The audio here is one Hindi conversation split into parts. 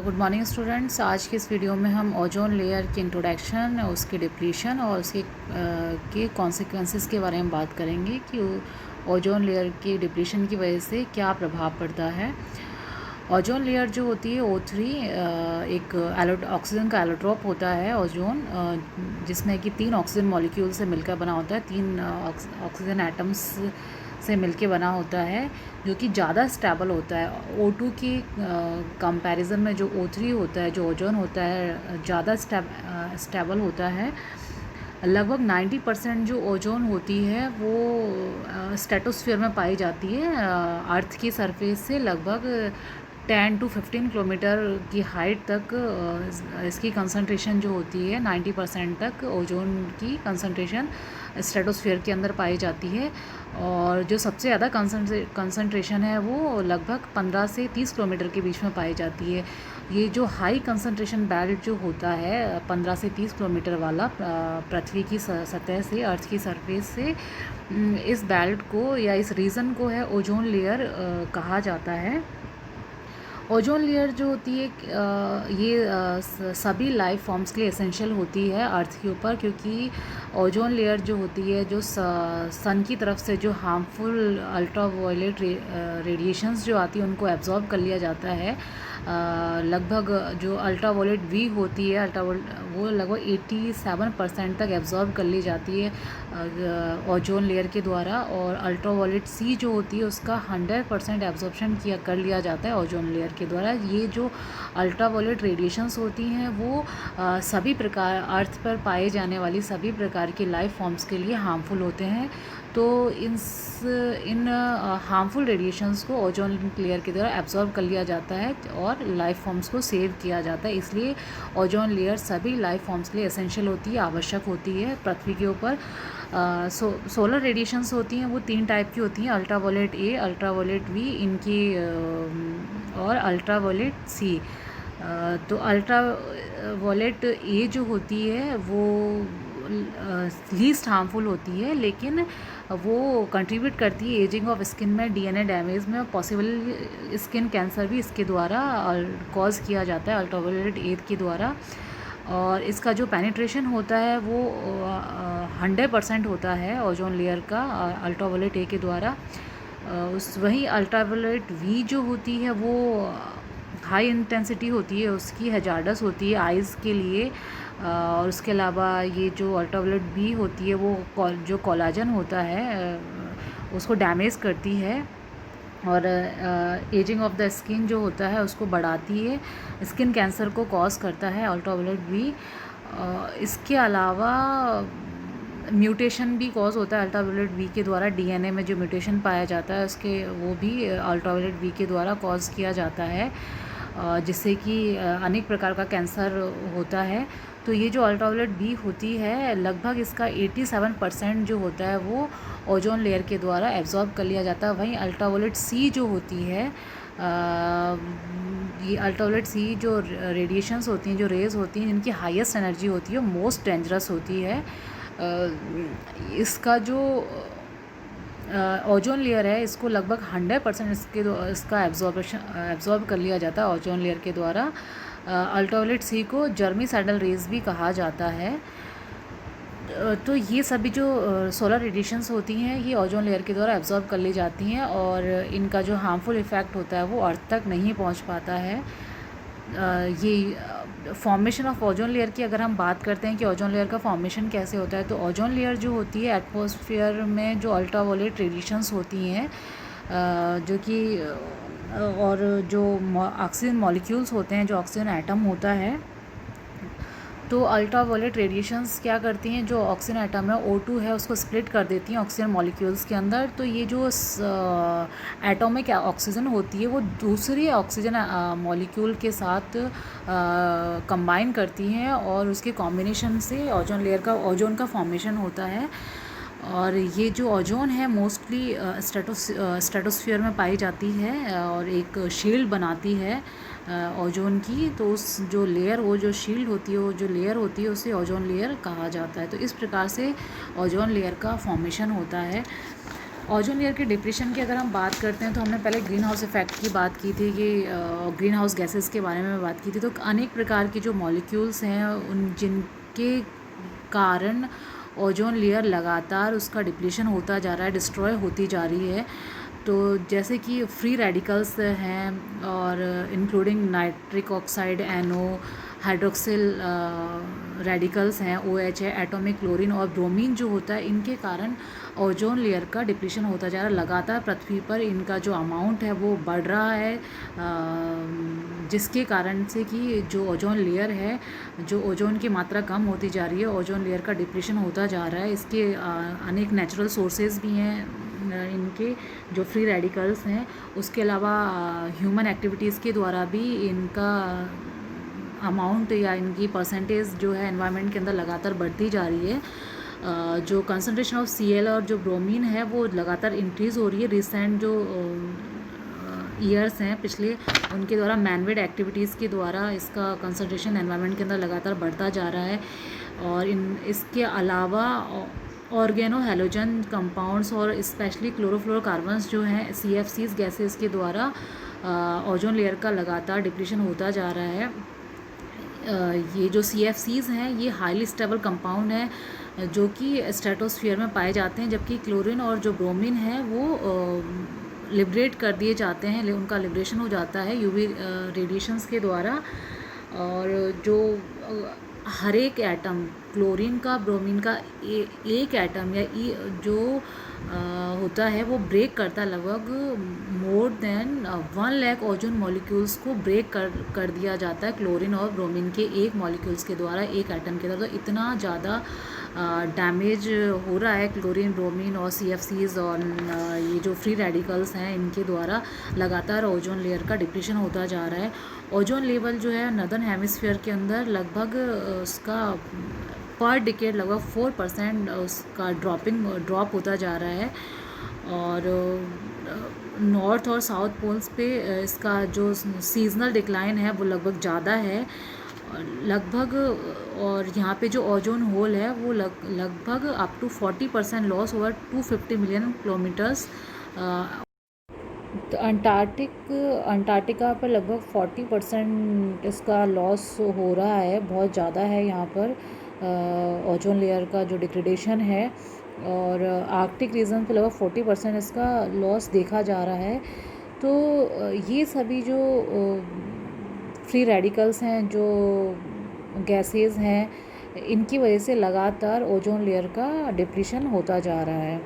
Good morning students. आज के इस वीडियो में हम ओजोन लेयर की इंट्रोडक्शन, उसकी डिप्लीशन और उसके के कॉन्सिक्वेंसेस के बारे में बात करेंगे कि ओजोन लेयर की डिप्लीशन की वजह से क्या प्रभाव पड़ता है। ओजोन लेयर जो होती है O3 एक ऑक्सीजन का एलोट्रोप होता है ओजोन, जिसमें कि 3 ऑक्सीजन मॉलिक्यूल से मिलकर बना होता है, 3 ऑक्सीजन एटम्स से मिलके बना होता है, जो कि ज़्यादा स्टेबल होता है। O2 की कंपैरिजन में जो O3 होता है, जो ओजोन होता है, ज़्यादा स्टेबल होता है। लगभग 90% जो ओजोन होती है वो स्ट्रेटोस्फीयर में पाई जाती है। अर्थ की सरफेस से लगभग 10 to 15 किलोमीटर की हाइट तक इसकी कंसंट्रेशन जो होती है 90% तक ओजोन की कंसंट्रेशन स्ट्रेटोस्फीयर के अंदर पाई जाती है। और जो सबसे ज़्यादा कंसंट्रेशन है वो लगभग 15 से 30 किलोमीटर के बीच में पाई जाती है। ये जो हाई कंसंट्रेशन बेल्ट जो होता है 15 से 30 किलोमीटर वाला, पृथ्वी की सतह से, अर्थ की सरफेस से, इस बेल्ट को या इस रीजन को है ओजोन लेयर कहा जाता है। ओजोन लेयर जो होती है ये सभी लाइफ फॉर्म्स के लिए एसेंशियल होती है अर्थ के ऊपर, क्योंकि ओजोन लेयर जो होती है, जो सन की तरफ से जो हार्मफुल अल्ट्रावायलेट रेडिएशंस जो आती है उनको एब्जॉर्ब कर लिया जाता है। लगभग जो अल्ट्रावायलेट वी होती है, वो लगभग 87% तक एब्जॉर्ब कर ली जाती है ओजोन लेयर के द्वारा। और अल्ट्रावायलेट सी जो होती है उसका 100% एब्जॉर्प्शन कर लिया जाता है ओजोन लेयर के द्वारा। ये जो अल्ट्रावायलेट रेडिएशंस होती हैं वो सभी प्रकार अर्थ पर पाए जाने वाली सभी प्रकार की लाइफ फॉर्म्स के लिए हार्मफुल होते हैं। तो इन हार्मफुल रेडिएशंस को ओजोन लेयर के द्वारा एब्जॉर्ब कर लिया जाता है और लाइफ फॉर्म्स को सेव किया जाता है। इसलिए ओजोन लेयर सभी लाइफ फॉर्म्स के लिए एसेंशियल होती है, आवश्यक होती है पृथ्वी के ऊपर। सोलर रेडिएशंस होती हैं वो 3 टाइप की होती हैं, अल्ट्रावायलेट ए, अल्ट्रावायलेट वी, इनकी और अल्ट्रावायलेट सी। तो अल्ट्रावायलेट ए जो होती है वो लीस्ट हार्मफुल होती है, लेकिन वो कंट्रीब्यूट करती है एजिंग ऑफ स्किन में, डीएनए डैमेज में, और पॉसिबल स्किन कैंसर भी इसके द्वारा कॉज किया जाता है अल्ट्रावायलेट ए के द्वारा। और इसका जो पेनिट्रेशन होता है वो 100% होता है ओजोन लेयर का अल्ट्रावायलेट ए के द्वारा। वहीं अल्ट्रावायलेट वी जो होती है वो हाई इंटेंसिटी होती है, उसकी हैजार्डस होती है आइज़ के लिए। और उसके अलावा ये जो अल्ट्रावायलेट बी होती है वो जो कोलाजन होता है उसको डैमेज करती है और एजिंग ऑफ द स्किन जो होता है उसको बढ़ाती है, स्किन कैंसर को कॉज करता है अल्ट्रावायलेट बी। इसके अलावा म्यूटेशन भी कॉज होता है अल्ट्रावायलेट बी के द्वारा, डीएनए में जो म्यूटेशन पाया जाता है उसके वो भी अल्ट्रावायलेट बी के द्वारा कॉज किया जाता है, जिससे कि अनेक प्रकार का कैंसर होता है। तो ये जो अल्ट्रावायलेट बी होती है लगभग इसका 87% जो होता है वो ओजोन लेयर के द्वारा एब्जॉर्ब कर लिया जाता है। वहीं अल्ट्रावायलेट सी जो होती है, ये अल्ट्रावायलेट सी जो रेडिएशंस होती हैं, जो रेज़ होती हैं, इनकी हाईएस्ट एनर्जी होती है, मोस्ट डेंजरस होती है। इसका जो ओजोन लेयर है इसको लगभग 100% इसका एब्जॉर्ब कर लिया जाता है ओजोन लेयर के द्वारा। अल्ट्रावायलेट सी को जर्मीसाइडल रेज भी कहा जाता है। तो ये सभी जो सोलर रेडिएशंस होती हैं ये ओजोन लेयर के द्वारा एब्जॉर्ब कर ली जाती हैं और इनका जो हार्मफुल इफ़ेक्ट होता है वो अर्थ तक नहीं पहुंच पाता है। ये फॉर्मेशन ऑफ ओजोन लेयर की अगर हम बात करते हैं कि ओजोन लेयर का फॉर्मेशन कैसे होता है, तो ओजोन लेयर जो होती है एटमॉस्फेयर में जो अल्ट्रावायलेट रेडिएशंस होती हैं जो कि और जो ऑक्सीजन मॉलिक्यूल्स होते हैं, जो ऑक्सीजन एटम होता है, तो अल्ट्रावायलेट रेडिएशंस क्या करती हैं, जो ऑक्सीजन एटम है O2 है उसको स्प्लिट कर देती हैं ऑक्सीजन मॉलिक्यूल्स के अंदर। तो ये जो एटॉमिक ऑक्सीजन होती है वो दूसरी ऑक्सीजन मॉलिक्यूल के साथ कंबाइन करती हैं और उसके कॉम्बिनेशन से ओजोन का फॉर्मेशन होता है। और ये जो ओजोन है मोस्टली स्ट्रेटोस्फीयर में पाई जाती है और एक शील्ड बनाती है ओजोन की। तो उस जो लेयर, वो जो शील्ड होती है, वो जो लेयर होती है उसे ओजोन लेयर कहा जाता है। तो इस प्रकार से ओजोन लेयर का फॉर्मेशन होता है। ओजोन लेयर के डिप्रेशन की अगर हम बात करते हैं तो हमने पहले ग्रीन हाउस इफेक्ट की बात की थी कि ग्रीन हाउस गैसेस के बारे में बात की थी। तो अनेक प्रकार के जो मॉलिक्यूल्स हैं उन जिनके कारण ओजोन लेयर लगातार उसका डिप्लीशन होता जा रहा है, डिस्ट्रॉय होती जा रही है। तो जैसे कि फ्री रेडिकल्स हैं और including nitric oxide, NO, hydroxyl radicals हैं, OH है, एटॉमिक क्लोरीन और ब्रोमीन जो होता है, इनके कारण ओजोन लेयर का डिप्लीशन होता जा रहा है। लगातार पृथ्वी पर इनका जो अमाउंट है वो बढ़ रहा है, जिसके कारण से कि जो ओजोन लेयर है, जो ओजोन की मात्रा कम होती जा रही है, ओजोन लेयर का डिप्लीशन होता जा रहा है। इसके अनेक नेचुरल सोर्सेज भी हैं इनके, जो फ्री रेडिकल्स हैं। उसके अलावा ह्यूमन एक्टिविटीज़ के द्वारा भी इनका अमाउंट या इनकी परसेंटेज जो है एनवायरनमेंट के अंदर लगातार बढ़ती जा रही है। जो कंसंट्रेशन ऑफ Cl और जो ब्रोमीन है वो लगातार इंक्रीज़ हो रही है। रिसेंट जो ईयर्स हैं पिछले, उनके द्वारा मैनमेड एक्टिविटीज़ के द्वारा इसका कंसंट्रेशन एनवायरनमेंट के अंदर लगातार बढ़ता जा रहा है। और इसके अलावा ऑर्गेनो हैलोजन कंपाउंड्स और स्पेशली क्लोरोफ्लोरोकार्बन्स जो हैं CFCs गैसेस के द्वारा ओजोन लेयर का लगातार डिप्लीशन होता जा रहा है। ये जो CFCs हैं ये हाईली स्टेबल कंपाउंड है जो कि स्ट्रेटोस्फीयर में पाए जाते हैं, जबकि क्लोरीन और जो ब्रोमीन है वो लिबरेट कर दिए जाते हैं, उनका लिबरेशन हो जाता है UV रेडिएशंस के द्वारा। और जो हर एक एटम, क्लोरीन का, ब्रोमीन का एक एटम या जो होता है वो ब्रेक करता है लगभग more than 1 lakh ozone molecules को ब्रेक कर दिया जाता है क्लोरीन और ब्रोमीन के एक मॉलिक्यूल्स के द्वारा, एक एटम के द्वारा। तो इतना ज़्यादा डैमेज हो रहा है क्लोरीन, ब्रोमीन और CFCs और ये जो फ्री रेडिकल्स हैं इनके द्वारा लगातार ओजोन लेयर का डिप्लीशन होता जा रहा है। ओजोन लेवल जो है नदर्न हेमिस्फीयर के अंदर लगभग उसका पर डिकेड लगभग 4% उसका ड्रॉप होता जा रहा है। और नॉर्थ और साउथ पोल्स पे इसका जो सीजनल डिक्लाइन है वो लगभग ज़्यादा है लगभग। और यहाँ पे जो ओजोन होल है वो लगभग up to 40% loss over 250 million kilometres. तो अंटार्कटिका पर लगभग 40% इसका लॉस हो रहा है, बहुत ज़्यादा है यहाँ पर ओजोन लेयर का जो डिग्रेडेशन है। और आर्कटिक रीजन पे लगभग 40% इसका लॉस देखा जा रहा है। तो ये सभी जो फ्री रेडिकल्स हैं, जो गैसेस हैं, इनकी वजह से लगातार ओजोन लेयर का डिप्लीशन होता जा रहा है।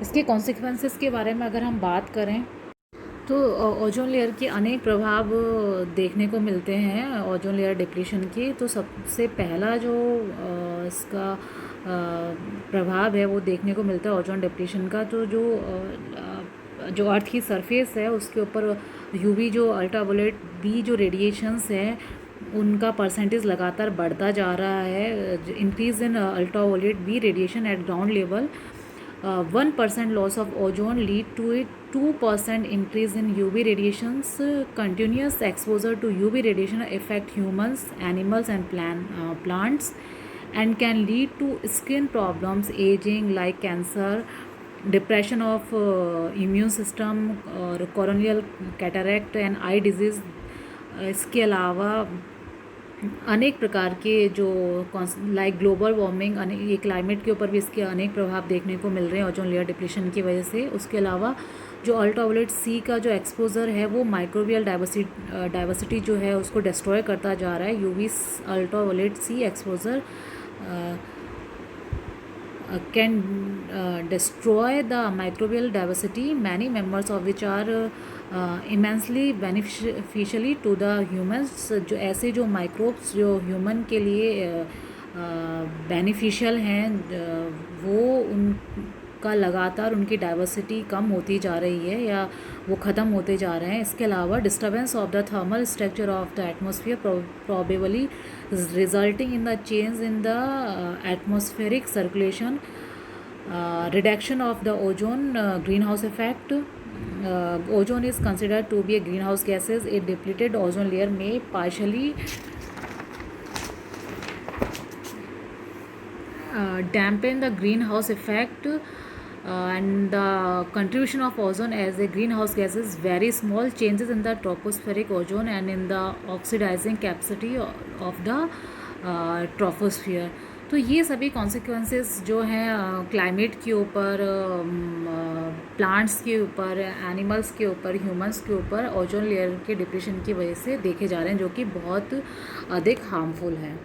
इसके कॉन्सिक्वेंसेस के बारे में अगर हम बात करें तो ओजोन लेयर के अनेक प्रभाव देखने को मिलते हैं ओजोन लेयर डिप्लीशन के। तो सबसे पहला जो इसका प्रभाव है वो देखने को मिलता है ओजोन डिप्लीशन का। तो जो अर्थ की सरफेस है उसके ऊपर UV जो अल्ट्रावायलेट B जो रेडिएशंस हैं उनका परसेंटेज लगातार बढ़ता जा रहा है। Increase in ultraviolet B radiation eight ground level, 1% loss of ozone lead to a 2% increase in UV radiations. Continuous exposure to UV radiation affect humans, animals and plants and can lead to skin problems, aging like cancer, depression of immune system और corneal cataract and eye disease। इसके अलावा अनेक प्रकार के जो लाइक ग्लोबल वार्मिंग, ये क्लाइमेट के ऊपर भी इसके अनेक प्रभाव देखने को मिल रहे हैं ओजोन लेयर डिप्लीशन की वजह से। उसके अलावा जो अल्ट्रावायलेट C का जो एक्सपोजर है वो माइक्रोबियल डाइवर्सिटी जो है उसको डिस्ट्रॉय करता जा रहा है। UV ultraviolet C exposure can destroy the microbial diversity, many members of which are immensely beneficially to the humans। जो ऐसे जो माइक्रोब्स जो ह्यूमन के लिए बेनिफिशियल हैं वो उनका लगातार उनकी डाइवर्सिटी कम होती जा रही है या वो ख़त्म होते जा रहे हैं। इसके अलावा disturbance of the thermal structure of the atmosphere probably resulting in the change in the atmospheric circulation, reduction of the ozone greenhouse effect। Ozone is considered to be a greenhouse gases. A depleted ozone layer may partially dampen the greenhouse effect and the contribution of ozone as a greenhouse gas is very small. Changes in the tropospheric ozone and in the oxidizing capacity of the troposphere. तो ये सभी कॉन्सिक्वेंसेस जो हैं क्लाइमेट के ऊपर, प्लांट्स के ऊपर, एनिमल्स के ऊपर, ह्यूमंस के ऊपर ओजोन लेयर के डिप्रेशन की वजह से देखे जा रहे हैं, जो कि बहुत अधिक हार्मफुल है.